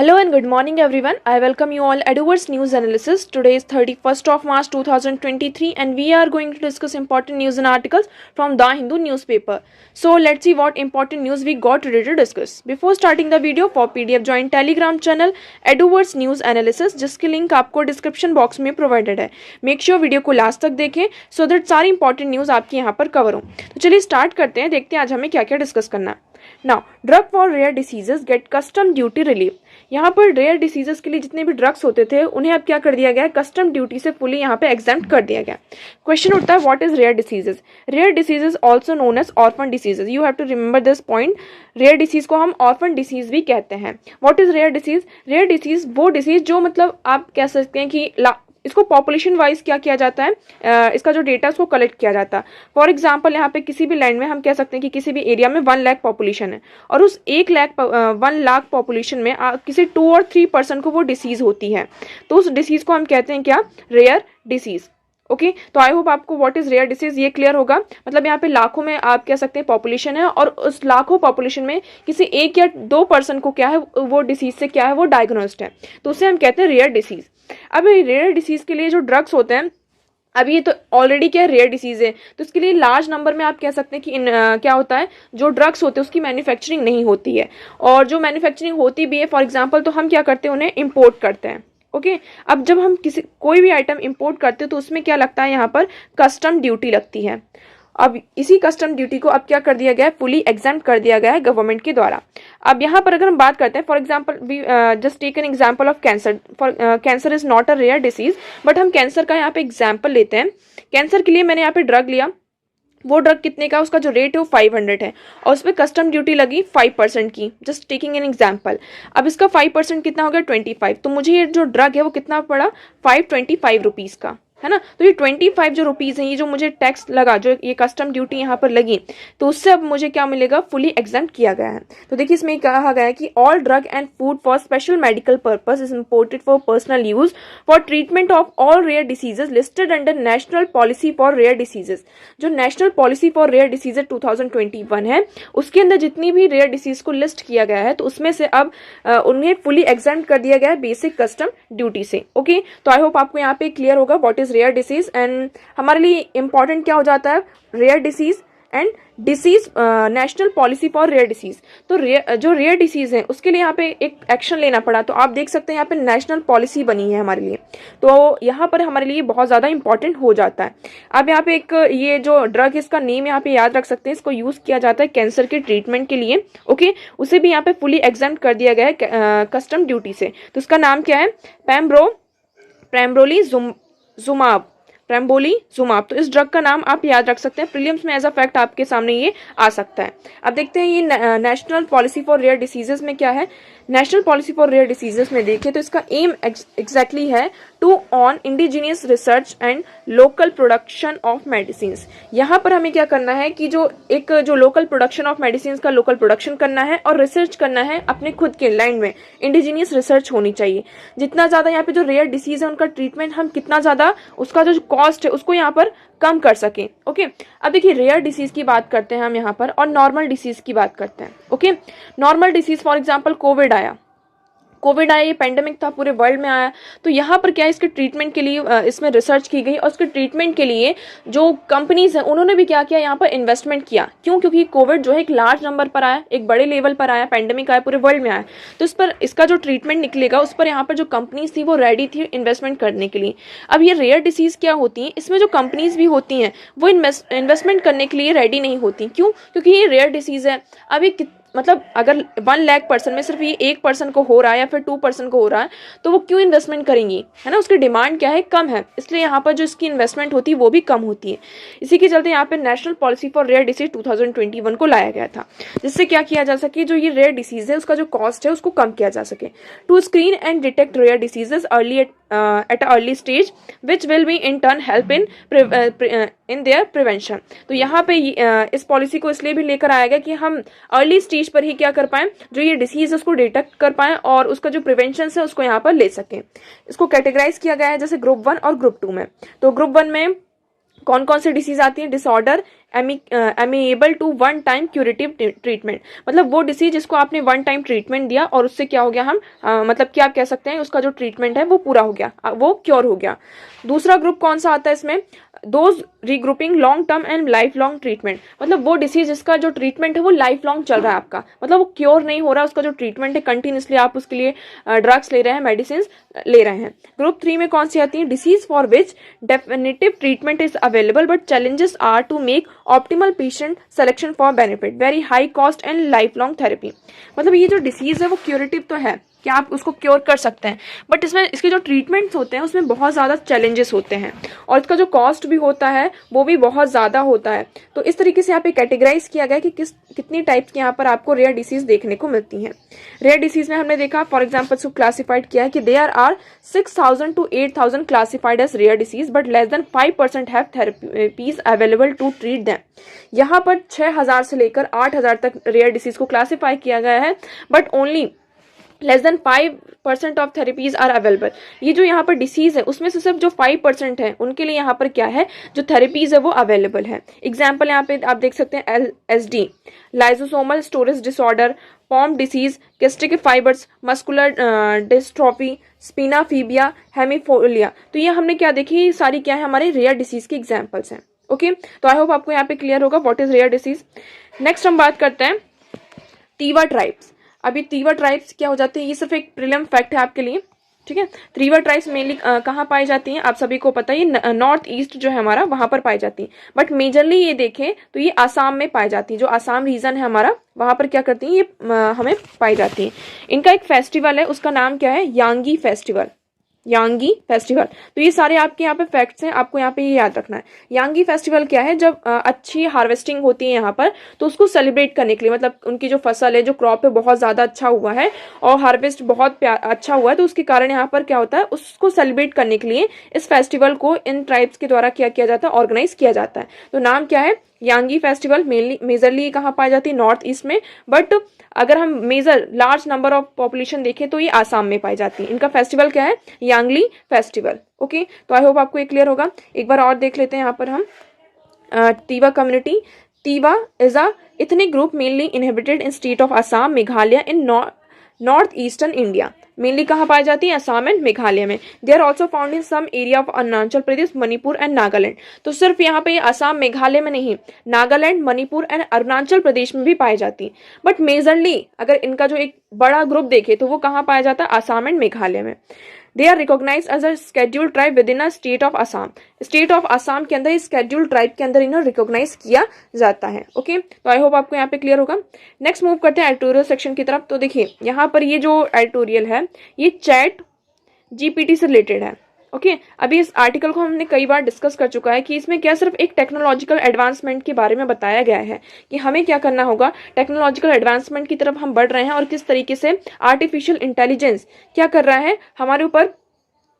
Hello and good morning everyone. I welcome you all Eduverse News Analysis. Today is 31st of March 2023 and we are going to discuss important news and articles from The Hindu newspaper. So let's see what important news we got today to discuss. Before starting the video, for PDF join Telegram channel Eduverse News Analysis जिसकी link आपको description box में provided है. Make sure video को last तक देखें so that सारी important news आपके यहाँ पर कवर हो. तो चलिए स्टार्ट करते हैं, देखते हैं आज हमें क्या क्या डिस्कस करना है. Now drug for rare diseases get custom duty relief. यहाँ पर रेयर डिसीजेस के लिए जितने भी ड्रग्स होते थे उन्हें अब क्या कर दिया गया है, कस्टम ड्यूटी से फुली यहाँ पे एग्जाम्प्ट कर दिया गया. क्वेश्चन उठता है what is rare diseases. Rare diseases also known as orphan diseases. You have to remember this point. Rare disease को हम ऑर्फन डिसीज भी कहते हैं. What is rare disease. Rare disease वो डिसीज जो मतलब आप कह सकते हैं कि इसको पॉपुलेशन वाइज क्या किया जाता है, इसका जो डेटा उसको कलेक्ट किया जाता है. फॉर एग्जांपल यहाँ पे किसी भी लैंड में हम कह सकते हैं कि किसी भी एरिया में 1 लाख पॉपुलेशन है और उस 1 लाख पॉपुलेशन में किसी 2 और 3% को वो डिसीज होती है, तो उस डिसीज को हम कहते हैं क्या, रेयर डिसीज. ओके तो आई होप आपको व्हाट इज रेयर डिसीज ये क्लियर होगा. मतलब यहाँ पे लाखों में आप कह सकते हैं पॉपुलेशन है और उस लाखों पॉपुलेशन में किसी 1 या 2% को क्या है वो डिसीज से क्या है वो डायग्नोस्ड है, तो उसे हम कहते हैं रेयर डिसीज. अब रेयर डिसीज के लिए जो ड्रग्स होते हैं, अब ये तो ऑलरेडी क्या रेयर डिसीज है तो इसके लिए लार्ज नंबर में आप कह सकते हैं कि क्या होता है, जो ड्रग्स होते हैं उसकी मैन्युफैक्चरिंग नहीं होती है, और जो मैन्युफैक्चरिंग होती भी है फॉर एग्जांपल तो हम क्या करते हैं, उन्हें इंपोर्ट करते हैं. ओके अब जब हम कोई भी आइटम इंपोर्ट करते हैं तो उसमें क्या लगता है, यहाँ पर कस्टम ड्यूटी लगती है. अब इसी कस्टम ड्यूटी को अब क्या कर दिया गया है, फुली एग्जाम्प्ट कर दिया गया है गवर्नमेंट के द्वारा. अब यहाँ पर अगर हम बात करते हैं for example just take an example of cancer. For cancer is not a rare disease but हम कैंसर का यहाँ पे एग्जांपल लेते हैं. कैंसर के लिए मैंने यहाँ पे ड्रग लिया, वो ड्रग कितने का, उसका जो रेट है वो 500 है और उस पर कस्टम ड्यूटी लगी 5% की. Just taking an example. अब इसका 5% कितना हो गया, 25. तो मुझे ये जो ड्रग है वो कितना पड़ा, 525 रुपीज़ का है ना. तो ये 25 जो रुपीज़ हैं, ये जो मुझे टैक्स लगा, जो ये कस्टम ड्यूटी यहाँ पर लगी, तो उससे अब मुझे क्या मिलेगा, फुली एग्जाम्प्ट किया गया है. तो देखिए इसमें कहा गया है कि all drug and food for special medical purpose is imported for personal use for treatment of all rare diseases listed under national policy for rare diseases. जो national policy for rare diseases 2021 है उसके अंदर जितनी भी rare disease को list किया गया है तो उसमें से अब उन्हें फुली एग्जाम्प्ट कर दिया गया है बेसिक कस्टम ड्यूटी से. ओके तो आई होप आपको यहाँ पे क्लियर होगा what is rare disease. And हमारे लिए इंपॉर्टेंट क्या हो जाता है, rare disease and disease national policy for rare disease. तो जो रेयर डिसीज है उसके लिए यहाँ पे एक एक्शन लेना पड़ा, तो आप देख सकते हैं यहाँ पे नेशनल पॉलिसी बनी है हमारे लिए, तो यहाँ पर हमारे लिए बहुत ज़्यादा इंपॉर्टेंट हो जाता है. अब यहाँ पे एक ये जो ड्रग है इसका नेम यहाँ पे याद रख सकते हैं, इसको यूज़ किया जाता है कैंसर के ट्रीटमेंट के लिए. ओके उसे भी यहाँ पे फुली एग्जाम्प्ट कर दिया गया है कस्टम ड्यूटी से. तो उसका नाम क्या है, प्रेम्ब्रोलीजुमाब. तो इस ड्रग का नाम आप याद रख सकते हैं, प्रीलिम्स में एज अ फैक्ट आपके सामने ये आ सकता है. अब देखते हैं ये national policy for rare diseases में क्या है. National policy for rare diseases में देखिए तो इसका एम एग्जैक्टली है to on indigenous research and local production of medicine. यहाँ पर हमें क्या करना है कि जो लोकल प्रोडक्शन ऑफ मेडिसिन का लोकल प्रोडक्शन करना है और रिसर्च करना है अपने खुद के लैंड में. इंडिजीनियस रिसर्च होनी चाहिए. जितना ज़्यादा यहाँ पे जो रेयर डिसीज है उनका ट्रीटमेंट हम कितना ज़्यादा उसका जो कॉस्ट है उसको यहाँ पर कम कर सकें. ओके अब देखिए रेयर डिसीज की बात करते हैं हम यहाँ पर और नॉर्मल डिसीज की बात करते हैं. Okay normal disease for example Covid आया, ये पेंडेमिक था, पूरे वर्ल्ड में आया. तो यहाँ पर क्या है, इसके ट्रीटमेंट के लिए इसमें रिसर्च की गई और उसके ट्रीटमेंट के लिए जो कंपनीज हैं उन्होंने भी क्या किया, यहाँ पर इन्वेस्टमेंट किया. क्यों, क्योंकि कोविड जो है एक लार्ज नंबर पर आया, एक बड़े लेवल पर आया, पेंडेमिक आया, पूरे वर्ल्ड में आया. तो इस पर इसका जो ट्रीटमेंट निकलेगा उस पर यहाँ पर जो कंपनीज थी वो रेडी थी इन्वेस्टमेंट करने के लिए. अब ये रेयर डिसीज क्या होती है, इसमें जो कंपनीज भी होती हैं वो इन्वेस्टमेंट करने के लिए रेडी नहीं होती. क्यों, क्योंकि ये रेयर डिसीज है. अब ये मतलब अगर 1 लाख पर्सन में सिर्फ ये 1% को हो रहा है या फिर 2% को हो रहा है तो वो क्यों इन्वेस्टमेंट करेंगी, है ना. उसकी डिमांड क्या है, कम है, इसलिए यहाँ पर जो इसकी इन्वेस्टमेंट होती है वो भी कम होती है. इसी के चलते यहाँ पे national policy for rare disease 2021 को लाया गया था, जिससे क्या किया जा सके, जो ये रेयर डिसीज है उसका जो कॉस्ट है उसको कम किया जा सके. To screen and detect rare diseases early at early stage which will be in turn help in their prevention. तो यहाँ पे इस पॉलिसी को इसलिए भी लेकर आया गया कि हम अर्ली स्टेज पर ही क्या कर पाएं, जो ये डिसीज है उसको डिटेक्ट कर पाएं और उसका जो प्रिवेंशन है उसको यहाँ पर ले सकें. इसको कैटेगराइज किया गया है जैसे ग्रुप 1 और ग्रुप 2 में. तो ग्रुप 1 में कौन कौन सी डिसीज आती है? Disorder amiable to one time curative treatment, मतलब वो डिसीज जिसको आपने वन टाइम ट्रीटमेंट दिया और उससे क्या हो गया, हम मतलब क्या कह सकते हैं, उसका जो ट्रीटमेंट है वो पूरा हो गया, वो क्योर हो गया। दूसरा ग्रुप कौन सा आता है इसमें? Those regrouping long term and life long treatment, मतलब वो डिसीज जिसका जो ट्रीटमेंट है वो लाइफ लॉन्ग चल रहा है आपका, मतलब वो क्योर नहीं हो रहा, उसका जो ट्रीटमेंट है कंटिन्यूसली आप उसके लिए ड्रग्स ले रहे हैं, मेडिसिन ले रहे हैं। ग्रुप 3 में कौन सी आती है? Disease for which definitive treatment is available but challenges are to make optimal patient selection for benefit, very high cost and life long therapy, मतलब ये जो डिसीज है वो क्यूरेटिव तो है कि आप उसको क्योर कर सकते हैं, बट इसमें इसके जो ट्रीटमेंट्स होते हैं उसमें बहुत ज़्यादा चैलेंजेस होते हैं और इसका जो कॉस्ट भी होता है वो भी बहुत ज़्यादा होता है। तो इस तरीके से यहाँ पे कैटेगराइज किया गया है कि कितनी टाइप्स की यहाँ पर आपको रेयर डिसीज देखने को मिलती हैं। रेयर डिसीज में हमने देखा फॉर एग्जाम्पल इसको क्लासिफाइड किया है कि there are 6,000 to 8,000 classified as rare disease but less than 5% have therapies available to treat them. यहाँ पर 6,000 से लेकर 8,000 तक रेयर डिसीज को क्लासिफाई किया गया है but only less than 5% of therapies are available. ये जो यहाँ पर डिसीज है उसमें से सिर्फ जो 5% है उनके लिए यहाँ पर क्या है, जो थेरेपीज है वो अवेलेबल है। एग्जाम्पल यहाँ पे आप देख सकते हैं LSD, lysosomal storage disorder, Pompe disease, cystic fibrosis, muscular dystrophy, spina bifida, haemophilia. तो ये हमने क्या देखी, ये सारी क्या है हमारे रेयर डिसीज के एग्जाम्पल्स हैं। ओके, तो आई होप आपको यहाँ पे क्लियर होगा what is rare disease. Next हम बात करते हैं तीवा ट्राइब्स। अभी तीवा ट्राइब्स क्या हो जाते हैं, ये सिर्फ एक प्रीलिम फैक्ट है आपके लिए, ठीक है। तीवा ट्राइब्स मेनली कहाँ पाई जाती हैं, आप सभी को पता है, नॉर्थ ईस्ट जो है हमारा वहां पर पाई जाती है, बट मेजरली ये देखें तो ये आसाम में पाई जाती है, जो आसाम रीजन है हमारा वहां पर क्या करती हैं ये हमें पाई जाती है। इनका एक फेस्टिवल है, उसका नाम क्या है, यांगी फेस्टिवल, यांगी फेस्टिवल। तो ये सारे आपके यहाँ पे फैक्ट्स हैं, आपको यहाँ पे ये याद रखना है। यांगी फेस्टिवल क्या है, जब अच्छी हार्वेस्टिंग होती है यहाँ पर तो उसको सेलिब्रेट करने के लिए, मतलब उनकी जो फसल है, जो क्रॉप है बहुत ज़्यादा अच्छा हुआ है और हार्वेस्ट बहुत अच्छा हुआ है, तो उसके कारण यहाँ पर क्या होता है, उसको सेलिब्रेट करने के लिए इस फेस्टिवल को इन ट्राइब्स के द्वारा क्या किया जाता है, ऑर्गेनाइज किया जाता है। तो नाम क्या है, यांगी फेस्टिवल। मेजरली कहाँ पाई जाती है, नॉर्थ ईस्ट में, बट अगर हम major large number of population देखें तो ये आसाम में पाई जाती है। इनका फेस्टिवल क्या है, यांगली फेस्टिवल। ओके, तो आई होप आपको ये क्लियर होगा। एक बार और देख लेते हैं यहाँ पर हम Tiwa community. Tiwa is a ethnic group mainly inhabited in state of Assam, Meghalaya in north eastern India. Mainly कहाँ पाई जाती है, असम एंड मेघालय में। They are also found in some area of Arunachal Pradesh, Manipur and Nagaland. तो सिर्फ यहाँ पे असम मेघालय में नहीं, नागालैंड, मणिपुर एंड अरुणाचल प्रदेश में भी पाई जाती है। बट मेजरली अगर इनका जो एक बड़ा ग्रुप देखे तो वो कहाँ पाया जाता है, असम एंड मेघालय में। They are recognize as a scheduled tribe within a state of Assam. State of Assam के अंदर, स्केड्यूल्ड ट्राइब के अंदर इन्हें रिकॉग्नाइज किया जाता है। ओके, तो आई होप आपको यहाँ पे क्लियर होगा। नेक्स्ट मूव करते हैं एडिटोरियल सेक्शन की तरफ। तो देखिए यहाँ पर ये जो एडिटोरियल है ये चैट GPT से रिलेटेड है। ओके, अभी इस आर्टिकल को हमने कई बार डिस्कस कर चुका है कि इसमें क्या सिर्फ एक टेक्नोलॉजिकल एडवांसमेंट के बारे में बताया गया है कि हमें क्या करना होगा, टेक्नोलॉजिकल एडवांसमेंट की तरफ हम बढ़ रहे हैं और किस तरीके से आर्टिफिशियल इंटेलिजेंस क्या कर रहा है हमारे ऊपर,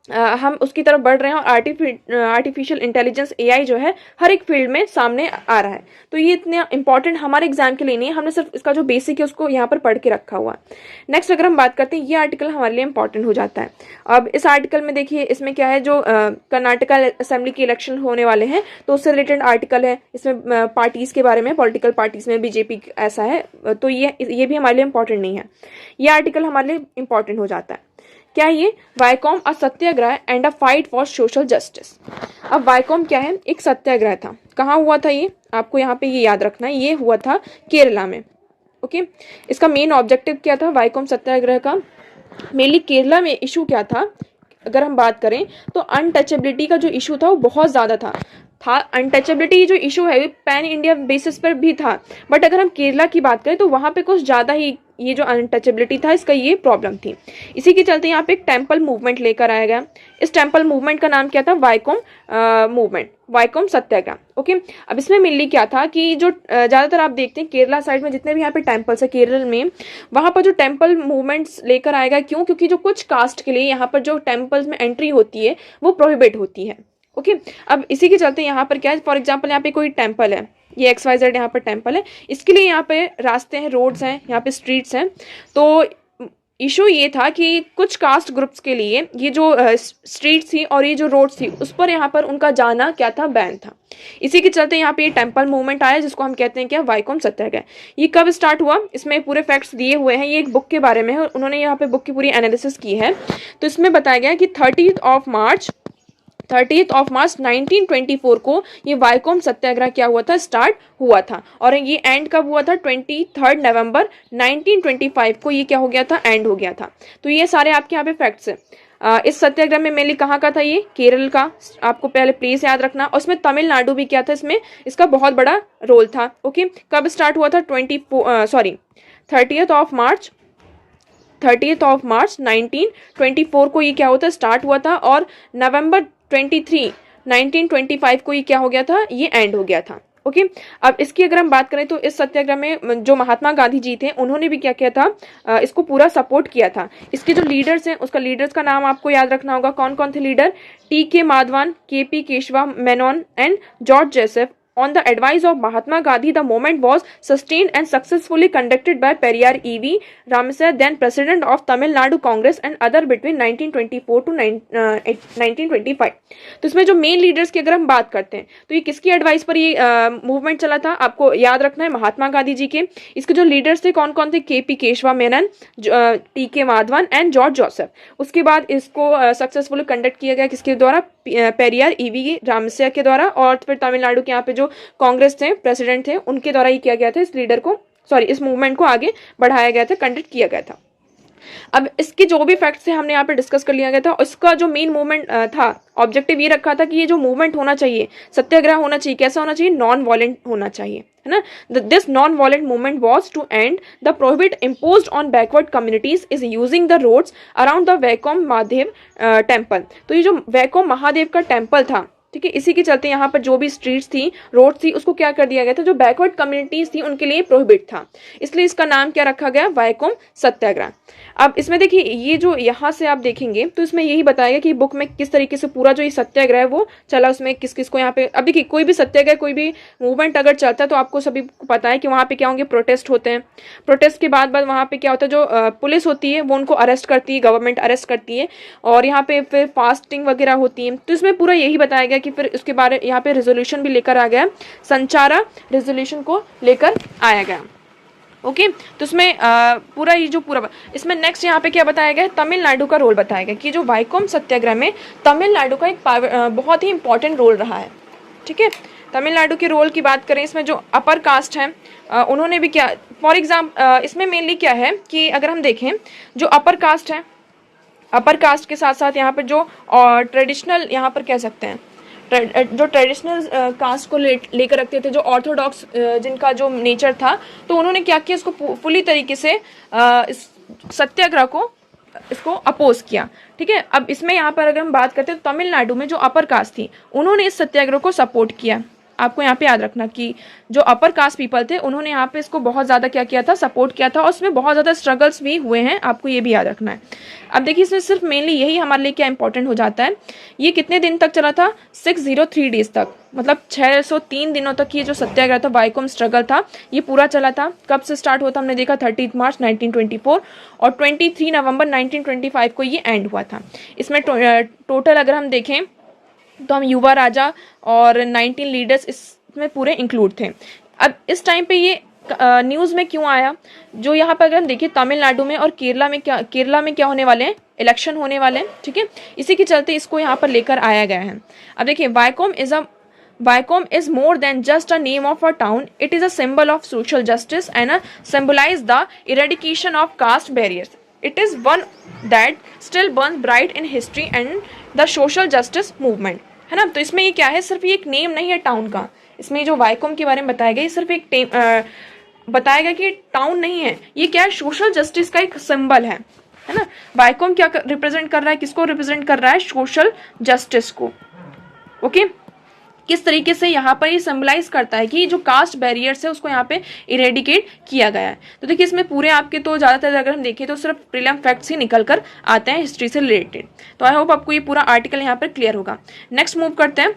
हम उसकी तरफ बढ़ रहे हैं और आर्टिफिशियल इंटेलिजेंस AI जो है हर एक फील्ड में सामने आ रहा है। तो ये इतने इंपॉर्टेंट हमारे एग्जाम के लिए नहीं है, हमने सिर्फ इसका जो बेसिक है उसको यहाँ पर पढ़ के रखा हुआ है। नेक्स्ट अगर हम बात करते हैं, ये आर्टिकल हमारे लिए इंपॉर्टेंट हो जाता है। अब इस आर्टिकल में देखिए इसमें क्या है, जो कर्नाटका असेंबली के इलेक्शन होने वाले हैं तो उससे रिलेटेड आर्टिकल है। इसमें पार्टीज के बारे में, पॉलिटिकल पार्टीज में BJP ऐसा है, तो ये भी हमारे लिए इंपॉर्टेंट नहीं है। ये आर्टिकल हमारे लिए इंपॉर्टेंट हो जाता है। क्या ये, Vaikom a Satyagraha and a fight for social justice. अब वाइकॉम क्या है, एक सत्याग्रह था। कहाँ हुआ था ये, आपको यहाँ पे ये याद रखना है, ये हुआ था केरला में। ओके, इसका मेन ऑब्जेक्टिव क्या था वाइकॉम सत्याग्रह का, मेनली केरला में इशू क्या था, अगर हम बात करें तो अनटचेबिलिटी का जो इशू था वो बहुत ज़्यादा था। अनटचेबिलिटी जो इशू है पैन इंडिया बेसिस पर भी था, बट अगर हम केरला की बात करें तो वहाँ पे कुछ ज़्यादा ही ये जो अनटचेबिलिटी था इसका ये प्रॉब्लम थी। इसी के चलते यहाँ पे एक टेम्पल मूवमेंट लेकर आया गया। इस टेम्पल मूवमेंट का नाम क्या था, वाइकॉम मूवमेंट, वाइकॉम सत्याग्रह। ओके, अब इसमें मेनली क्या था कि जो ज़्यादातर आप देखते हैं केरला साइड में जितने भी यहाँ पे टेम्पल्स है केरल में, वहाँ पर जो टेम्पल मूवमेंट्स लेकर आएगा, क्यों, क्योंकि जो कुछ कास्ट के लिए यहाँ पर जो टेम्पल्स में एंट्री होती है वो प्रोहिबिट होती है। ओके, अब इसी के चलते यहाँ पर क्या है, फॉर एग्जाम्पल यहाँ पे कोई टेम्पल है, ये XYZ यहाँ पर टेम्पल है, इसके लिए यहाँ पे रास्ते हैं, रोड्स हैं, यहाँ पे स्ट्रीट्स हैं, तो इशू ये था कि कुछ कास्ट ग्रुप्स के लिए ये जो स्ट्रीट थी और ये जो रोड थी उस पर यहाँ पर उनका जाना क्या था, बैन था। इसी के चलते यहाँ पे ये टेम्पल मूवमेंट आया जिसको हम कहते हैं क्या, वाइकोम सत्याग्रह। ये कब स्टार्ट हुआ, इसमें पूरे फैक्ट्स दिए हुए हैं, ये एक बुक के बारे में है, उन्होंने यहाँ पे बुक की पूरी एनालिसिस की है। तो इसमें बताया गया कि 30th ऑफ मार्च 1924 को ये वाइकोम सत्याग्रह क्या हुआ था, स्टार्ट हुआ था। और ये एंड कब हुआ था, 23 नवंबर 1925 को ये क्या हो गया था, एंड हो गया था। तो ये सारे आपके यहाँ पे फैक्ट्स हैं। इस सत्याग्रह में मेनली कहाँ का था, ये केरल का, आपको पहले प्लेस याद रखना। और उसमें तमिलनाडु भी क्या था, इसमें इसका बहुत बड़ा रोल था। ओके, कब स्टार्ट हुआ था, 30th ऑफ मार्च 1924 को ये क्या होता स्टार्ट हुआ था, और नवंबर 23 1925 को ये क्या हो गया था, ये एंड हो गया था। ओके, अब इसकी अगर हम बात करें तो इस सत्याग्रह में जो महात्मा गांधी जी थे उन्होंने भी क्या किया था, इसको पूरा सपोर्ट किया था। इसके जो लीडर्स हैं उसका लीडर्स का नाम आपको याद रखना होगा, कौन कौन थे leader, TK. Madhavan, KP. Keshwa Menon and George Joseph. On the advice of Mahatma Gandhi, the movement was sustained and successfully conducted by Periyar E.V. Ramaswamy, then president of Tamil Nadu Congress and other between 1924 to 1925। तो इसमें जो main leaders की अगर हम बात करते हैं तो ये किसकी एडवाइस पर ये मूवमेंट चला था, आपको याद रखना है, महात्मा गांधी जी के। इसके जो लीडर्स थे कौन कौन थे, KP. Keshwa Menon, TK. Madhavan and George Joseph. उसके बाद इसको सक्सेसफुली कंडक्ट किया गया किसके द्वारा, पेरियार E.V. रामस्या के द्वारा। और फिर तमिलनाडु के यहाँ पे जो कांग्रेस थे, प्रेसिडेंट थे, उनके द्वारा ही किया गया था, इस मूवमेंट को आगे बढ़ाया गया था, कंडक्ट किया गया था। अब इसके जो भी फैक्ट्स थे हमने यहाँ पे डिस्कस कर लिया गया था। इसका जो मेन मूवमेंट था, ऑब्जेक्टिव ये रखा था कि ये जो मूवमेंट होना चाहिए, सत्याग्रह होना चाहिए, कैसा होना चाहिए, नॉन वायलेंट होना चाहिए, है ना। This non violent movement was to end the prohibit imposed on backward communities is using the roads around the Vaikom Mahadeva temple. तो ये जो वैकोम महादेव का टेम्पल था, ठीक है, इसी के चलते यहाँ पर जो भी स्ट्रीट्स थी, रोड थी, उसको क्या कर दिया गया था, जो बैकवर्ड कम्युनिटीज थी उनके लिए प्रोहिबिट था, इसलिए इसका नाम क्या रखा गया, वाइकोम सत्याग्रह। अब इसमें देखिए ये जो यहाँ से आप देखेंगे तो इसमें यही बताया कि बुक में किस तरीके से पूरा जो ये सत्याग्रह है वो चला, उसमें किस किस को यहाँ पे। अब देखिए कोई भी सत्याग्रह, कोई भी मूवमेंट अगर चलता है तो आपको सभी को पता है कि वहाँ पे क्या होंगे, प्रोटेस्ट होते हैं। प्रोटेस्ट के बाद वहाँ पे क्या होता है, जो पुलिस होती है वो उनको अरेस्ट करती है, गवर्नमेंट अरेस्ट करती है, और यहाँ पे फिर फास्टिंग वगैरह होती है। तो इसमें पूरा यही बताया गया कि फिर उसके बारे यहाँ पे रेजोल्यूशन भी लेकर आ गया, संचारा रेजोल्यूशन को लेकर आया गया। ओके, तो इसमें पूरा ये जो पूरा इसमें नेक्स्ट यहाँ पे क्या बताया गया है, तमिलनाडु का रोल बताया गया कि जो वाइकोम सत्याग्रह में तमिलनाडु का एक बहुत ही इंपॉर्टेंट रोल रहा है। ठीक है, तमिलनाडु के रोल की बात करें, इसमें जो अपर कास्ट है उन्होंने भी क्या, फॉर एग्जाम्पल इसमें मेनली क्या है कि अगर हम देखें जो अपर कास्ट है, अपर कास्ट के साथ साथ यहाँ पर जो ट्रेडिशनल यहाँ पर कह सकते हैं जो ट्रेडिशनल कास्ट को लेकर रखते थे, जो ऑर्थोडॉक्स जिनका जो नेचर था, तो उन्होंने क्या किया, इसको फुली तरीके से इस सत्याग्रह को इसको अपोज किया। ठीक है, अब इसमें यहाँ पर अगर हम बात करते हैं तो तमिलनाडु में जो अपर कास्ट थी उन्होंने इस सत्याग्रह को सपोर्ट किया। आपको यहाँ पे याद रखना कि जो अपर कास्ट पीपल थे उन्होंने यहाँ पे इसको बहुत ज़्यादा क्या किया था, सपोर्ट किया था, और उसमें बहुत ज़्यादा स्ट्रगल्स भी हुए हैं, आपको ये भी याद रखना है। अब देखिए इसमें सिर्फ मेनली यही हमारे लिए क्या इंपॉर्टेंट हो जाता है, ये कितने दिन तक चला था, 603 डेज तक, मतलब 603 दिनों तक ये जो सत्याग्रह था, वाइकोम स्ट्रगल था, ये पूरा चला था। कब से स्टार्ट हुआ था, हमने देखा 30 मार्च 1924 और 23 नवंबर 1925 को ये एंड हुआ था। इसमें टोटल अगर हम देखें तो हम युवा राजा और 19 लीडर्स इसमें पूरे इंक्लूड थे। अब इस टाइम पे ये न्यूज़ में क्यों आया, जो यहाँ पर अगर हम देखिए तमिलनाडु में और केरला में क्या होने वाले हैं, इलेक्शन होने वाले हैं। ठीक है, इसी के चलते इसको यहाँ पर लेकर आया गया है। अब देखिए Vaikom is more than just a name of a town, it is a symbol of social justice and symbolize the eradication of caste barriers. It is one that still burns bright in history and the social justice movement, है ना। तो इसमें ये क्या है, सिर्फ ये एक नेम नहीं है टाउन का, इसमें जो वाइकोम के बारे में बताया गया, ये सिर्फ एक बताया गया कि टाउन नहीं है, ये क्या है, सोशल जस्टिस का एक सिंबल है ना। वाइकोम क्या रिप्रेजेंट कर रहा है, किसको रिप्रेजेंट कर रहा है, सोशल जस्टिस को। ओके, किस तरीके से यहाँ पर ये सिंबलाइज करता है कि जो कास्ट बैरियर्स है उसको यहाँ पे इरेडिकेट किया गया है। तो देखिए इसमें पूरे आपके तो ज़्यादातर अगर हम देखें तो सिर्फ प्रीलिम फैक्ट्स ही निकल कर आते हैं हिस्ट्री से रिलेटेड। तो आई होप आपको ये पूरा आर्टिकल यहाँ पर क्लियर होगा। नेक्स्ट मूव करते हैं।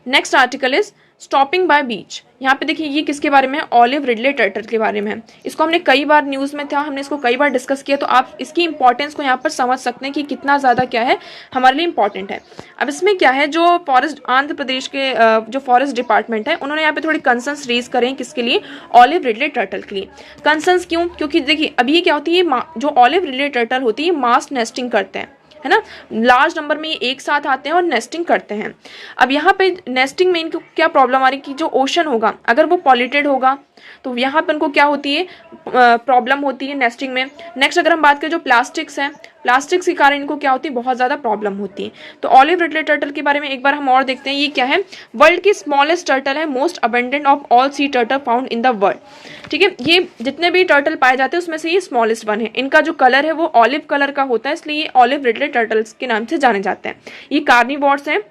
Next article is stopping by beach, यहाँ पे देखिए ये किसके बारे में है, ऑलिव रिडले टर्टल के बारे में है। इसको हमने कई बार न्यूज़ में था, हमने इसको कई बार डिस्कस किया, तो आप इसकी इंपॉर्टेंस को यहाँ पर समझ सकते हैं कि कितना ज़्यादा क्या है हमारे लिए इंपॉर्टेंट है। अब इसमें क्या है, जो फॉरेस्ट आंध्र प्रदेश के जो फॉरेस्ट डिपार्टमेंट है उन्होंने यहाँ पे थोड़ी कंसर्न्स रेज करे हैं, किसके लिए, ऑलिव रिडले टर्टल के लिए। कंसर्न्स क्यों, क्योंकि देखिए अभी ये क्या होती है, जो ऑलिव रिडले टर्टल होती है मास नेस्टिंग करते हैं, है ना, लार्ज नंबर में ये एक साथ आते हैं और नेस्टिंग करते हैं। अब यहाँ पे नेस्टिंग में इनको क्या प्रॉब्लम आ रही है कि जो ओशन होगा अगर वो पॉल्यूटेड होगा तो यहाँ पे इनको क्या होती है, प्रॉब्लम होती है नेस्टिंग में। नेक्स्ट अगर हम बात करें जो प्लास्टिक्स हैं, प्लास्टिक्स के कारण इनको क्या होती है, बहुत ज़्यादा प्रॉब्लम होती है। तो ऑलिव रिडले टर्टल के बारे में एक बार हम और देखते हैं, ये क्या है, वर्ल्ड की स्मॉलेस्ट टर्टल है, most abundant of all sea turtle found in the world. ठीक है, ये जितने भी टर्टल पाए जाते हैं उसमें से ये स्मॉलेस्ट वन है। इनका जो कलर है वो ऑलिव कलर का होता है, इसलिए ये ऑलिव रिडले टर्टल्स के नाम से जाने जाते हैं। ये कार्निवोर्स हैं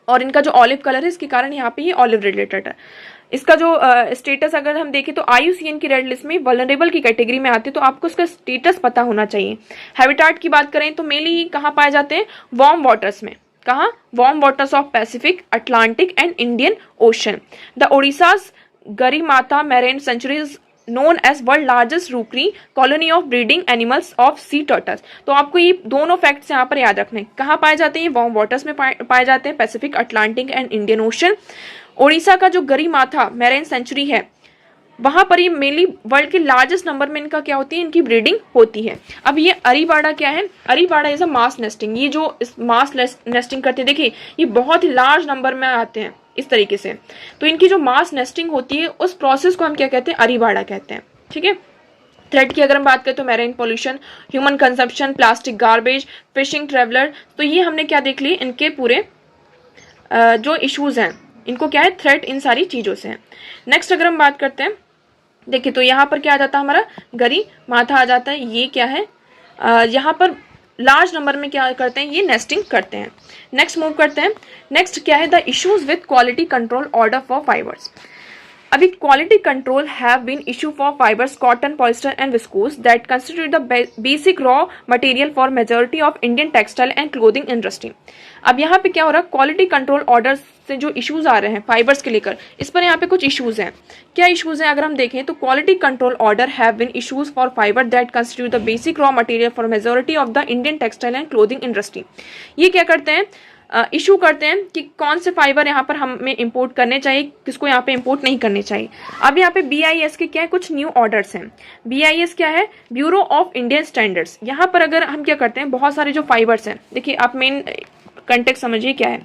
और इनका जो ऑलिव कलर है इसके कारण यहाँ पे ये ऑलिव रिडले टर्टल। इसका जो स्टेटस अगर हम देखें तो IUCN की रेड लिस्ट में वल्नरेबल की कैटेगरी में आते हैं, तो आपको इसका स्टेटस पता होना चाहिए। हैबिटाट की बात करें तो मेनली कहाँ पाए जाते हैं, वार्म वाटर्स में। कहाँ, warm waters of Pacific, Atlantic and Indian Ocean. The Odisha's Gahirmatha marine sanctuaries known as world largest rookery colony of breeding animals of sea turtles। तो आपको ये दोनों फैक्ट्स यहाँ पर याद रखने, कहाँ पाए जाते हैं, ये वार्म वाटर्स में पाए जाते हैं, Pacific, Atlantic and Indian ocean. Odisha का जो गरिमाथा मैरीन सेंचुरी है वहां पर ये मेनली वर्ल्ड के लार्जेस्ट नंबर में इनका क्या होती है, इनकी ब्रीडिंग होती है। अब ये अरीबाड़ा क्या है, अरीबाड़ा इज अ मास नेस्टिंग, ये जो मास नेस्टिंग करते हैं, देखिए ये बहुत ही लार्ज नंबर में आते हैं इस तरीके से, तो इनकी जो मास नेस्टिंग होती है उस प्रोसेस को हम क्या कहते हैं, अरीबाड़ा कहते हैं। ठीक है, थ्रेट की अगर हम बात करें तो marine pollution, human consumption, plastic garbage, fishing traveller, तो ये हमने क्या देख लिए, इनके पूरे जो इश्यूज हैं इनको क्या है, थ्रेट इन सारी चीज़ों से है। नेक्स्ट अगर हम बात करते हैं, देखिए तो यहाँ पर क्या आ जाता है हमारा, गरी माथा आ जाता है, ये क्या है, यहाँ पर लार्ज नंबर में क्या करते हैं, ये नेस्टिंग करते हैं। नेक्स्ट मूव करते हैं, नेक्स्ट क्या है, the issues with quality control order for fibres. अभी quality control have been issue for fibres, cotton, polyester and viscose that constitute the basic raw material for majority of Indian textile and clothing industry. अब यहाँ पे क्या हो रहा है, quality control order से जो इश्यूज आ रहे हैं फाइबर्स के लेकर, इस पर यहाँ पे कुछ इश्यूज हैं। क्या इश्यूज हैं अगर हम देखें तो, quality control order have been issues for fibre that constitute the basic raw material for majority of the Indian textile and clothing industry. ये क्या करते हैं, इशू करते हैं कि कौन से फाइबर यहाँ पर हमें इंपोर्ट करने चाहिए, किसको यहाँ पे इंपोर्ट नहीं करने चाहिए। अब यहाँ पे BIS के क्या है, कुछ न्यू ऑर्डर्स हैं। BIS क्या है, ब्यूरो ऑफ इंडियन स्टैंडर्ड्स। यहाँ पर अगर हम क्या करते हैं, बहुत सारे जो फाइबर्स हैं, देखिए आप मेन कंटेक्स्ट समझिए क्या है,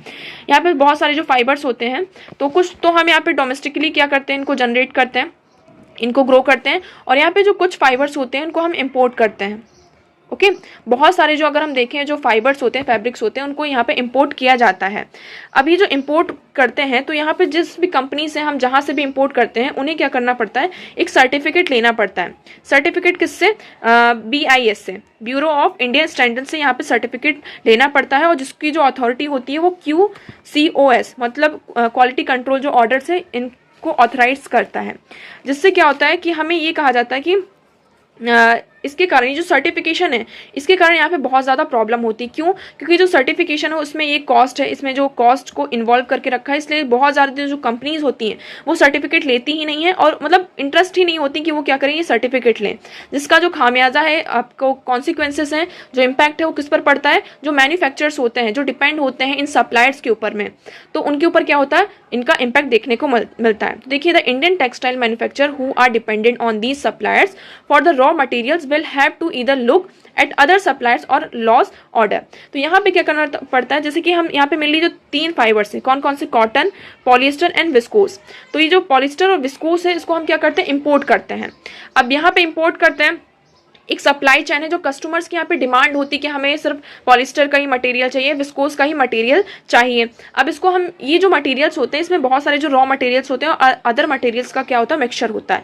यहाँ पे बहुत सारे जो फाइबर्स होते हैं, तो कुछ तो हम यहाँ पे डोमेस्टिकली क्या करते हैं, इनको जनरेट करते हैं, इनको ग्रो करते हैं, और यहाँ पे जो कुछ फाइबर्स होते हैं उनको हम इम्पोर्ट करते हैं। ओके, बहुत सारे जो अगर हम देखें जो फाइबर्स होते हैं, फैब्रिक्स होते हैं, उनको यहाँ पे इंपोर्ट किया जाता है। अभी जो इंपोर्ट करते हैं तो यहाँ पे जिस भी कंपनी से हम जहाँ से भी इंपोर्ट करते हैं उन्हें क्या करना पड़ता है, एक सर्टिफिकेट लेना पड़ता है। सर्टिफिकेट किससे, BIS से, ब्यूरो ऑफ इंडियन स्टैंडर्ड से यहाँ पे सर्टिफिकेट लेना पड़ता है, और जिसकी जो अथॉरिटी होती है वो QCOS मतलब क्वालिटी कंट्रोल जो ऑर्डर्स है इनको ऑथराइज करता है। जिससे क्या होता है कि हमें ये कहा जाता है कि इसके कारण ये जो सर्टिफिकेशन है इसके कारण यहाँ पे बहुत ज़्यादा प्रॉब्लम होती है। क्यों, क्योंकि जो सर्टिफिकेशन है उसमें ये कॉस्ट है, इसमें जो कॉस्ट को इन्वॉल्व करके रखा है, इसलिए बहुत ज़्यादा जो कंपनीज होती हैं वो सर्टिफिकेट लेती ही नहीं है, और मतलब इंटरेस्ट ही नहीं होती कि वो क्या करें, ये सर्टिफिकेट लें। जिसका जो खामियाजा है, आपको कॉन्सिक्वेंसेस हैं, जो इम्पैक्ट है वो किस पर पड़ता है, जो मैन्युफैक्चरर्स होते हैं, जो डिपेंड होते हैं इन सप्लायर्स के ऊपर में, तो उनके ऊपर क्या होता है, इनका इम्पैक्ट देखने को मिलता है। तो देखिए, the Indian textile manufacturer who are dependent on these suppliers for the raw materials will have to either look at other suppliers or loss order. तो यहाँ पे क्या करना पड़ता है, जैसे कि हम यहाँ पे मेनली जो 3 फाइबर्स हैं, कौन कौन से, कॉटन, पॉलिएस्टर एंड विस्कोस। तो ये जो पॉलिएस्टर और विस्कोस है इसको हम क्या करते हैं, इंपोर्ट करते हैं। अब यहाँ पे इंपोर्ट करते हैं, एक सप्लाई चैन है, जो कस्टमर्स की यहाँ पे डिमांड होती है कि हमें सिर्फ पॉलिस्टर का ही मटेरियल चाहिए, विस्कोस का ही मटेरियल चाहिए। अब इसको हम, ये जो मटेरियल्स होते हैं इसमें बहुत सारे जो रॉ मटेरियल्स होते हैं और अदर मटेरियल्स का क्या होता है, मिक्सचर होता है।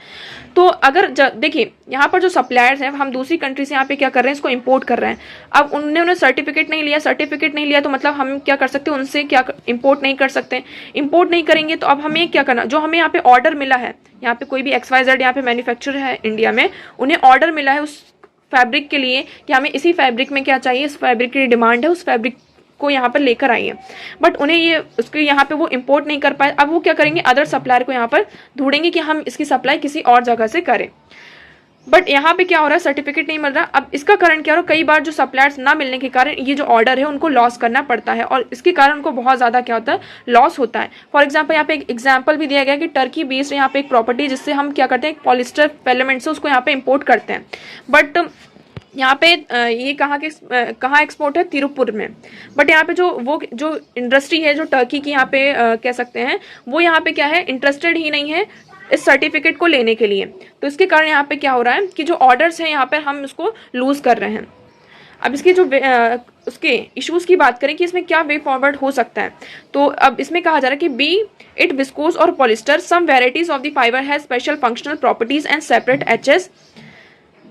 तो अगर देखिए यहाँ पर जो सप्लायर्स हैं, हम दूसरी कंट्री से यहाँ पे क्या कर रहे हैं, इसको इंपोर्ट कर रहे हैं। अब उन्होंने सर्टिफिकेट नहीं लिया, तो मतलब हम क्या कर सकते हैं, उनसे क्या इंपोर्ट नहीं कर सकते। इंपोर्ट नहीं करेंगे तो अब हमें क्या करना, जो हमें यहाँ पे ऑर्डर मिला है, यहाँ पे कोई भी XYZ यहाँ पे मैन्युफैक्चरर है इंडिया में, उन्हें ऑर्डर मिला है उस फैब्रिक के लिए कि हमें इसी फैब्रिक में क्या चाहिए, इस फैब्रिक की डिमांड है, उस फैब्रिक को यहाँ पर लेकर आई है, बट उन्हें ये उसके यहाँ पे वो इंपोर्ट नहीं कर पाए। अब वो क्या करेंगे, अदर सप्लायर को यहाँ पर ढूंढेंगे कि हम इसकी सप्लाई किसी और जगह से करें। बट यहाँ पे क्या हो रहा है, सर्टिफिकेट नहीं मिल रहा। अब इसका कारण क्या हो रहा है, कई बार जो सप्लायर्स ना मिलने के कारण ये जो ऑर्डर है उनको लॉस करना पड़ता है, और इसके कारण उनको बहुत ज़्यादा क्या होता है, लॉस होता है। फॉर एग्जाम्पल यहाँ पे एक एग्जाम्पल भी दिया गया कि टर्की बेस्ड यहाँ पे एक प्रॉपर्टी, जिससे हम क्या करते हैं, पॉलिस्टर फिलामेंट से उसको यहाँ पे इम्पोर्ट करते हैं। बट यहाँ पे ये कहाँ एक्सपोर्ट है, तिरुपुर में। बट यहाँ पे जो इंडस्ट्री है जो टर्की की यहाँ पे कह सकते हैं, वो यहाँ पे क्या है, इंटरेस्टेड ही नहीं है इस सर्टिफिकेट को लेने के लिए। तो इसके कारण यहाँ पे क्या हो रहा है कि जो ऑर्डर्स हैं यहाँ पर हम उसको लूज कर रहे हैं। अब इसकी जो उसके इश्यूज की बात करें कि इसमें क्या वे फॉरवर्ड हो सकता है, तो अब इसमें कहा जा रहा है कि be it viscose or polyester, some varieties of the fibre has special functional properties and separate HS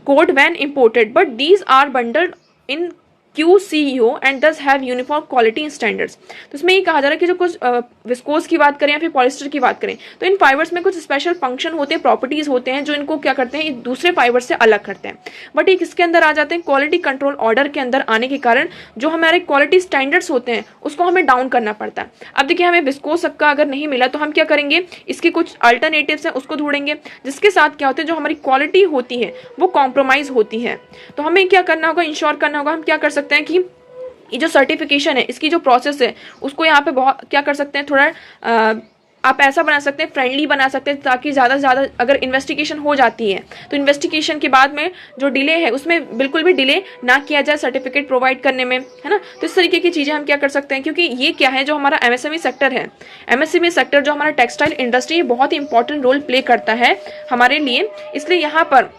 code when imported, but these are bundled in QCO and thus have uniform quality standards। तो इसमें ये कहा जा रहा है कि जो कुछ विस्कोस की बात करें या फिर पॉलिस्टर की बात करें, तो इन फाइबर्स में कुछ स्पेशल फंक्शन होते हैं, प्रॉपर्टीज होते हैं जो इनको क्या करते हैं, दूसरे फाइबर से अलग करते हैं। बट ये किसके अंदर आ जाते हैं, क्वालिटी कंट्रोल ऑर्डर के अंदर आने के कारण जो हमारे क्वालिटी स्टैंडर्ड्स होते हैं उसको हमें डाउन करना पड़ता है। अब देखिए, हमें विस्कोस सबका अगर नहीं मिला तो हम क्या करेंगे, इसके कुछ अल्टरनेटिव्स हैं उसको ढूंढेंगे, जिसके साथ क्या होता है, जो हमारी क्वालिटी होती है वो कॉम्प्रोमाइज होती है। तो हमें क्या करना होगा, इंश्योर करना होगा, हम क्या कर सकते हैं कि ये जो सर्टिफिकेशन है, इसकी जो प्रोसेस है उसको यहाँ पे बहुत क्या कर सकते हैं, थोड़ा आप ऐसा बना सकते हैं, फ्रेंडली बना सकते हैं, ताकि ज़्यादा से ज़्यादा अगर इन्वेस्टिगेशन हो जाती है तो इन्वेस्टिगेशन के बाद में जो डिले है उसमें बिल्कुल भी डिले ना किया जाए सर्टिफिकेट प्रोवाइड करने में, है ना। तो इस तरीके की चीज़ें हम क्या कर सकते हैं, क्योंकि ये क्या है, जो हमारा एमएसएमई सेक्टर है, एमएसएमई सेक्टर जो हमारा टेक्सटाइल इंडस्ट्री, बहुत ही इंपॉर्टेंट रोल प्ले करता है हमारे लिए। इसलिए यहाँ पर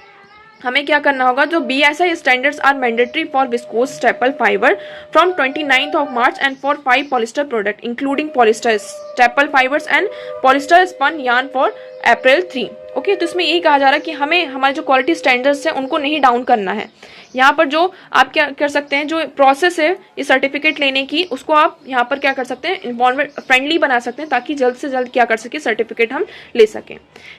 हमें क्या करना होगा, जो BSI standards are mandatory for viscose staple fibre from 29th of March and for 5 polyester product including polyester staple fibers and polyester spun yarn for April 3। Okay, तो इसमें यही कहा जा रहा है कि हमें हमारे जो क्वालिटी स्टैंडर्ड्स हैं उनको नहीं डाउन करना है। यहाँ पर जो आप क्या कर सकते हैं, जो प्रोसेस है इस सर्टिफिकेट लेने की, उसको आप यहाँ पर क्या कर सकते हैं, इन्वॉल्वमेंट फ्रेंडली बना सकते हैं, ताकि जल्द से जल्द क्या कर सके, सर्टिफिकेट हम ले सकें।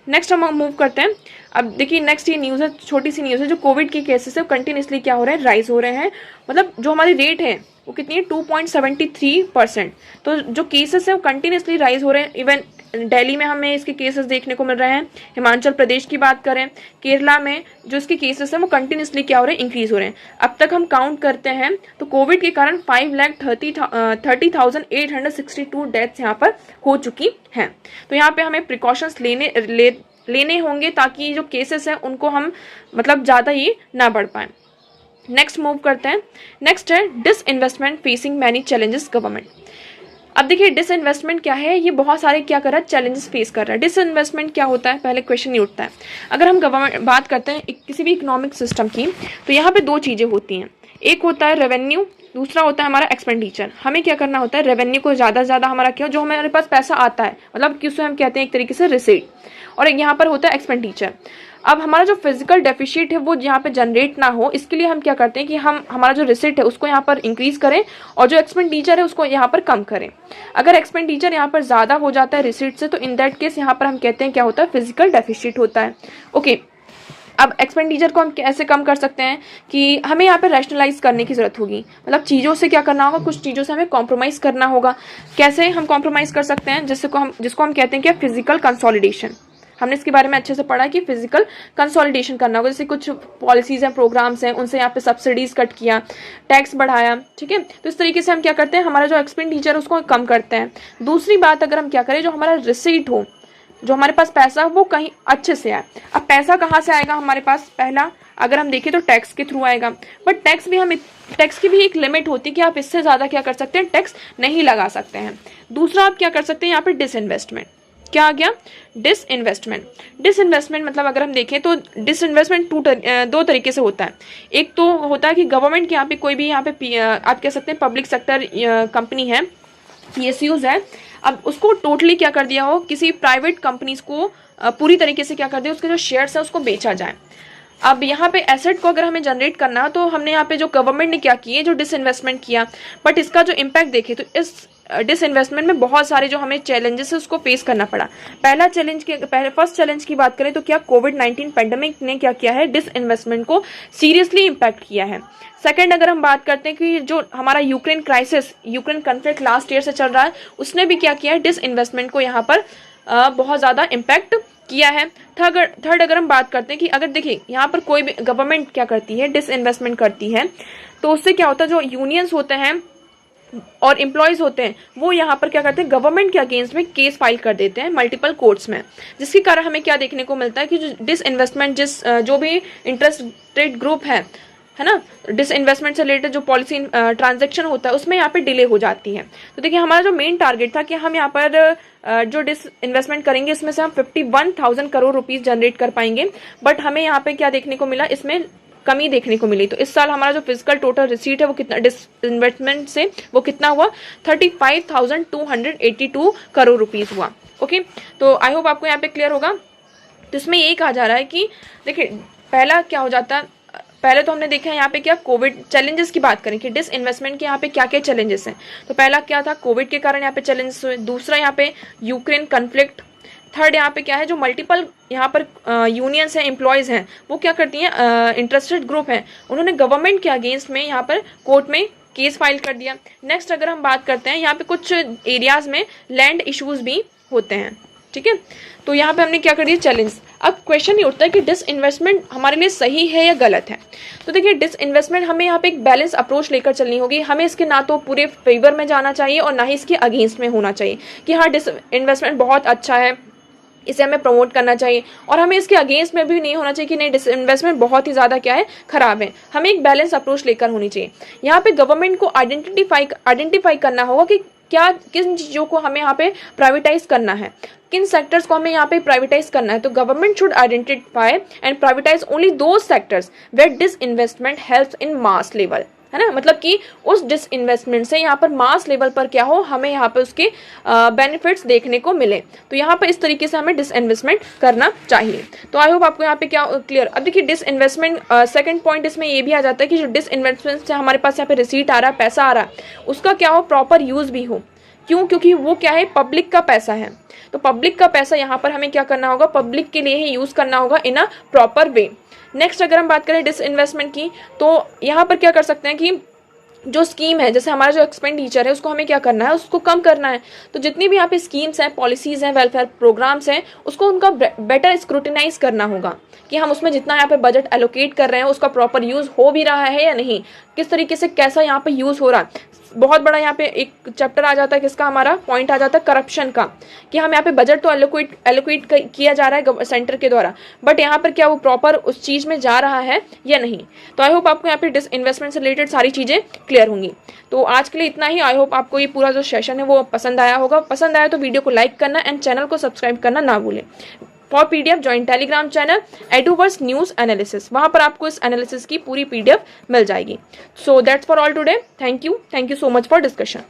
नेक्स्ट हम मूव करते हैं। अब देखिए, नेक्स्ट ये न्यूज़ है, छोटी सी न्यूज़ है, जो कोविड के केसेस है कंटिन्यूसली क्या हो रहे हैं, राइज हो रहे हैं। मतलब जो हमारी रेट है वो कितनी है, 2.73%। तो जो केसेस है वो कंटिन्यूसली राइज हो रहे हैं। इवन दिल्ली में हमें इसके केसेस देखने को मिल रहे हैं, हिमाचल प्रदेश की बात करें, केरला में जो इसके केसेस हैं वो कंटिन्यूसली क्या हो रहे हैं, इंक्रीज हो रहे हैं। अब तक हम काउंट करते हैं तो कोविड के कारण 5,30,862 डेथ्स यहाँ पर हो चुकी हैं। तो यहाँ पे हमें प्रिकॉशंस लेने होंगे, ताकि जो केसेस हैं उनको हम मतलब ज़्यादा ये ना बढ़ पाए। नेक्स्ट मूव करते हैं। नेक्स्ट है disinvestment facing many challenges government. अब देखिए, डिसइन्वेस्टमेंट क्या है, ये बहुत सारे क्या कर रहा है, चैलेंजेस फेस कर रहा है। डिसइन्वेस्टमेंट क्या होता है, पहले क्वेश्चन ये उठता है। अगर हम गवर्नमेंट बात करते हैं किसी भी इकोनॉमिक सिस्टम की, तो यहाँ पे दो चीज़ें होती हैं, एक होता है रेवेन्यू, दूसरा होता है हमारा एक्सपेंडिचर। हमें क्या करना होता है, रेवेन्यू को ज़्यादा से ज़्यादा हमारा क्या, जो हमारे पास पैसा आता है, मतलब कि उसे हम कहते हैं एक तरीके से रिसीट, और यहाँ पर होता है एक्सपेंडिचर। अब हमारा जो फिजिकल डेफिशिट है वो यहाँ पे जनरेट ना हो, इसके लिए हम क्या करते हैं कि हम हमारा जो रिसिट है उसको यहाँ पर इंक्रीज करें, और जो एक्सपेंडिचर है उसको यहाँ पर कम करें। अगर एक्सपेंडिचर यहाँ पर ज़्यादा हो जाता है रिसिट से, तो इन दैट केस यहाँ पर हम कहते हैं क्या होता है, फिजिकल डेफिशिट होता है। ओके, अब एक्सपेंडिचर को हम कैसे कम कर सकते हैं कि हमें यहाँ पे रैशनलाइज करने की ज़रूरत होगी, मतलब चीज़ों से क्या करना होगा, कुछ चीज़ों से हमें कॉम्प्रोमाइज़ करना होगा। कैसे हम कॉम्प्रोमाइज़ कर सकते हैं, जिसको हम कहते हैं कि फिजिकल कंसोलिडेशन। हमने इसके बारे में अच्छे से पढ़ा कि फिजिकल कंसोलिडेशन करना होगा। जैसे कुछ पॉलिसीज़ हैं, प्रोग्राम्स हैं, उनसे यहाँ पे सब्सिडीज़ कट किया, टैक्स बढ़ाया, ठीक है। तो इस तरीके से हम क्या करते हैं, हमारा जो एक्सपेंडिचर उसको कम करते हैं। दूसरी बात, अगर हम क्या करें, जो हमारा रिसीट हो, जो हमारे पास पैसा हो, वो कहीं अच्छे से आए। अब पैसा कहाँ से आएगा हमारे पास, पहला अगर हम देखें तो टैक्स के थ्रू आएगा, बट टैक्स की भी एक लिमिट होती है कि आप इससे ज़्यादा क्या कर सकते हैं, टैक्स नहीं लगा सकते हैं। दूसरा आप क्या कर सकते हैं, यहाँ पे डिसइन्वेस्टमेंट। क्या आ गया, डिसइन्वेस्टमेंट मतलब अगर हम देखें तो डिसइन्वेस्टमेंट दो तरीके से होता है। एक तो होता है कि गवर्नमेंट के यहाँ पे कोई भी यहाँ पे आप कह सकते हैं पब्लिक सेक्टर कंपनी है, PSUs है, अब उसको टोटली क्या कर दिया हो, किसी प्राइवेट कंपनीज को पूरी तरीके से क्या कर दिया, उसके जो शेयर्स है उसको बेचा जाए। अब यहाँ पे एसेट को अगर हमें जनरेट करना, तो हमने यहाँ पे जो गवर्नमेंट ने क्या किए, जो डिसइन्वेस्टमेंट किया, बट इसका जो इम्पैक्ट देखे तो इस डिसइन्वेस्टमेंट में बहुत सारे जो हमें चैलेंजेस है उसको फेस करना पड़ा। फर्स्ट चैलेंज की बात करें तो क्या कोविड-19 पेंडेमिक ने क्या किया है, डिसइन्वेस्टमेंट को सीरियसली इम्पैक्ट किया है। सेकंड, अगर हम बात करते हैं कि जो हमारा यूक्रेन कॉन्फ्लिक्ट लास्ट ईयर से चल रहा है, उसने भी क्या किया है, डिसइन्वेस्टमेंट को यहाँ पर बहुत ज़्यादा इम्पैक्ट किया है। थर्ड, अगर हम बात करते हैं कि अगर देखिए यहाँ पर कोई भी गवर्नमेंट क्या करती है, डिसइन्वेस्टमेंट करती है, तो उससे क्या होता है, जो यूनियंस होते हैं और एम्प्लॉयज होते हैं वो यहाँ पर क्या करते हैं, गवर्नमेंट के अगेंस्ट में केस फाइल कर देते हैं मल्टीपल कोर्ट्स में, जिसके कारण हमें क्या देखने को मिलता है कि जो डिसइन्वेस्टमेंट जो भी इंटरेस्टेड ग्रुप है ना, डिसइन्वेस्टमेंट से रिलेटेड जो पॉलिसी ट्रांजैक्शन होता है उसमें यहाँ पे डिले हो जाती है। तो देखिए हमारा जो मेन टारगेट था कि हम यहाँ पर जो डिसइन्वेस्टमेंट करेंगे इसमें से हम 51,000 करोड़ रुपीस जनरेट कर पाएंगे, बट हमें यहाँ पे क्या देखने को मिला, इसमें कमी देखने को मिली। तो इस साल हमारा जो फिजिकल टोटल रिसीट है वो कितना डिसइन्वेस्टमेंट से वो कितना हुआ, 35,282 करोड़ रुपीस हुआ। ओके, तो आई होप आपको यहाँ पे क्लियर होगा। तो इसमें ये कहा जा रहा है कि देखिए पहला क्या हो जाता है, पहले तो हमने देखा है यहाँ पे क्या कोविड चैलेंजेस की बात करें कि डिसइन्वेस्टमेंट के यहाँ पे क्या क्या चैलेंजेस हैं। तो पहला क्या था, कोविड के कारण यहाँ पे चैलेंजेस हुए। दूसरा यहाँ पे यूक्रेन कॉन्फ्लिक्ट। थर्ड यहाँ पे क्या है, जो मल्टीपल यहाँ पर यूनियंस हैं, एम्प्लॉयज हैं, वो क्या करती हैं, इंटरेस्टेड ग्रुप हैं, उन्होंने गवर्नमेंट के अगेंस्ट में यहाँ पर कोर्ट में केस फाइल कर दिया। नेक्स्ट अगर हम बात करते हैं, यहाँ पे कुछ एरियाज में लैंड इश्यूज भी होते हैं, ठीक है। तो यहाँ पे हमने क्या कर दिया, चैलेंज। अब क्वेश्चन ये उठता है कि डिसइन्वेस्टमेंट हमारे लिए सही है या गलत है। तो देखिए डिसइन्वेस्टमेंट हमें यहाँ पे एक बैलेंस अप्रोच लेकर चलनी होगी। हमें इसके ना तो पूरे फेवर में जाना चाहिए और ना ही इसके अगेंस्ट में होना चाहिए कि हाँ डिसइन्वेस्टमेंट बहुत अच्छा है, इसे हमें प्रमोट करना चाहिए, और हमें इसके अगेंस्ट में भी नहीं होना चाहिए कि नहीं डिसइन्वेस्टमेंट बहुत ही ज़्यादा क्या है, खराब है। हमें एक बैलेंस अप्रोच लेकर होनी चाहिए। यहाँ पे गवर्नमेंट को आइडेंटिफाई करना होगा कि क्या किन चीज़ों को हमें यहाँ पे प्राइवेटाइज करना है, किन सेक्टर्स को हमें यहाँ पे प्राइवेटाइज करना है। तो government should identify and privatise only those sectors where disinvestment helps in mass level, है ना, मतलब कि उस डिसइन्वेस्टमेंट से यहाँ पर मास लेवल पर क्या हो, हमें यहाँ पर उसके बेनिफिट्स देखने को मिले। तो यहाँ पर इस तरीके से हमें डिसइन्वेस्टमेंट करना चाहिए। तो आई होप आपको यहाँ पे क्या क्लियर। अब देखिए डिसइन्वेस्टमेंट सेकंड पॉइंट इसमें ये भी आ जाता है कि जो डिसइन्वेस्टमेंट से हमारे पास यहाँ पे रिसीट आ रहा है, पैसा आ रहा है, उसका क्या हो, प्रॉपर यूज भी हो। क्यों, क्योंकि वो क्या है, पब्लिक का पैसा है। तो पब्लिक का पैसा यहाँ पर हमें क्या करना होगा, पब्लिक के लिए ही यूज करना होगा इन अ प्रॉपर वे। नेक्स्ट अगर हम बात करें डिसइन्वेस्टमेंट की, तो यहाँ पर क्या कर सकते हैं कि जो स्कीम है, जैसे हमारा जो एक्सपेंडिचर है उसको हमें क्या करना है, उसको कम करना है। तो जितनी भी यहाँ पे स्कीम्स हैं, पॉलिसीज हैं, वेलफेयर प्रोग्राम्स हैं, उसको उनका बेटर स्क्रूटिनाइज करना होगा कि हम उसमें जितना यहाँ पे बजट एलोकेट कर रहे हैं उसका प्रॉपर यूज हो भी रहा है या नहीं, किस तरीके से कैसा यहाँ पे यूज हो रहा है। बहुत बड़ा यहाँ पे एक चैप्टर आ जाता है, किसका, हमारा पॉइंट आ जाता है करप्शन का, कि हम यहाँ पे बजट तो एलोकेट किया जा रहा है सेंटर के द्वारा, बट यहाँ पर क्या वो प्रॉपर उस चीज़ में जा रहा है या नहीं। तो आई होप आपको यहाँ पे डिसइन्वेस्टमेंट से रिलेटेड सारी चीज़ें क्लियर होंगी। तो आज के लिए इतना ही। आई होप आपको ये पूरा जो सेशन है वो पसंद आया होगा। पसंद आया तो वीडियो को लाइक करना एंड चैनल को सब्सक्राइब करना ना भूलें। For PDF join Telegram channel Eduverse news analysis, वहां पर आपको इस एनालिसिस की पूरी पीडीएफ मिल जाएगी। So that's for all today. Thank you so much for discussion.